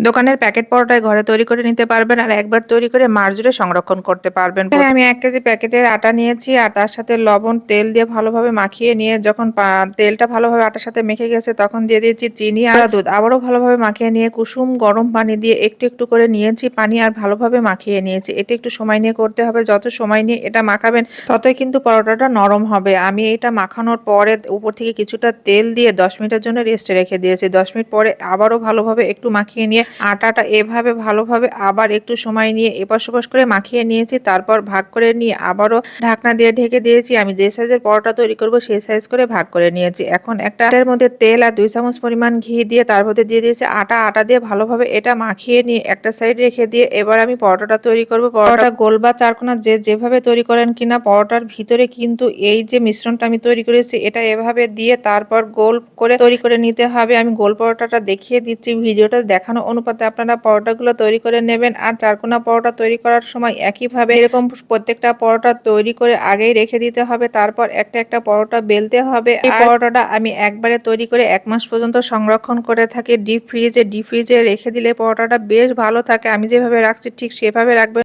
দোকানের প্যাকেট পরোটাই ঘরে তৈরি করে নিতে পারবেন আর একবার তৈরি করে মাস জুড়ে সংরক্ষণ করতে পারবেন। এখানে আমি ১ কেজি প্যাকেটের আটা নিয়েছি আর তার সাথে লবণ, তেল দিয়ে ভালোভাবে মাখিয়ে নিয়ে যখন তেলটা ভালোভাবে আটার সাথে মেখে গেছে তখন দিয়ে দিয়েছি চিনি আর দুধ। আবারও ভালোভাবে মাখিয়ে নিয়ে কুসুম গরম পানি দিয়ে একটু, একটু করে নিয়েছি পানি আর ভালোভাবে মাখিয়ে নিয়েছি। এটা একটু সময় নিয়ে করতে হবে। যত সময় নিয়ে এটা মাখাবেন ততই কিন্তু পরোটাটা নরম হবে। আমি এটা মাখানোর পরে উপর থেকে কিছুটা তেল দিয়ে ১০ মিনিটের জন্য রেস্টে রেখে দিয়েছি। ১০ মিনিট পরে আবারও ভালোভাবে একটু মাখিয়ে নিয়ে আটাটা এভাবে ভালোভাবে আবার একটু সময় নিয়ে এপাশ-ওপাশ করে মাখিয়ে নিয়েছি। তারপর ভাগ করে নিয়ে আবারও ঢাকনা দিয়ে ঢেকে দিয়েছি। আমি যে সাইজের পরোটা তৈরি করব সেই সাইজ করে ভাগ করে নিয়েছি। এখন একটা এর মধ্যে তেল আর ২ চামচ পরিমাণ ঘি দিয়ে তার মধ্যে দিয়ে দিয়েছি আটা। আটা দিয়ে ভালোভাবে এটা মাখিয়ে নিয়ে একটা সাইড রেখে দিয়ে এবার আমি পরোটাটা তৈরি করব। পরোটা গোল বা চারকোনা যে যেভাবে তৈরি করেন কিনা পরোটার ভিতরে কিন্তু এই যে মিশ্রণটা আমি তৈরি করেছি এটা এভাবে দিয়ে তারপর গোল করে তৈরি করে নিতে হবে। আমি গোল পরোটাটা দেখিয়ে দিচ্ছি। ভিডিওটা দেখানো অনুপাতে আপনারা পরোটাগুলো তৈরি করে নেবেন। আর চারকোনা পরোটা তৈরি করার সময় একইভাবে এরকম প্রত্যেকটা পরোটা তৈরি করে আগেই রেখে দিতে হবে। তারপর একটা, একটা পরোটা বেলতে হবে। এই পরোটাটা আমি একবারে তৈরি করে ১ মাস পর্যন্ত সংরক্ষণ করে থাকি ডিপ ফ্রিজে। ডিপ ফ্রিজে রেখে দিলে পরোটাটা বেশ ভালো থাকে। আমি যেভাবে রাখছি ঠিক সেভাবে রাখবেন।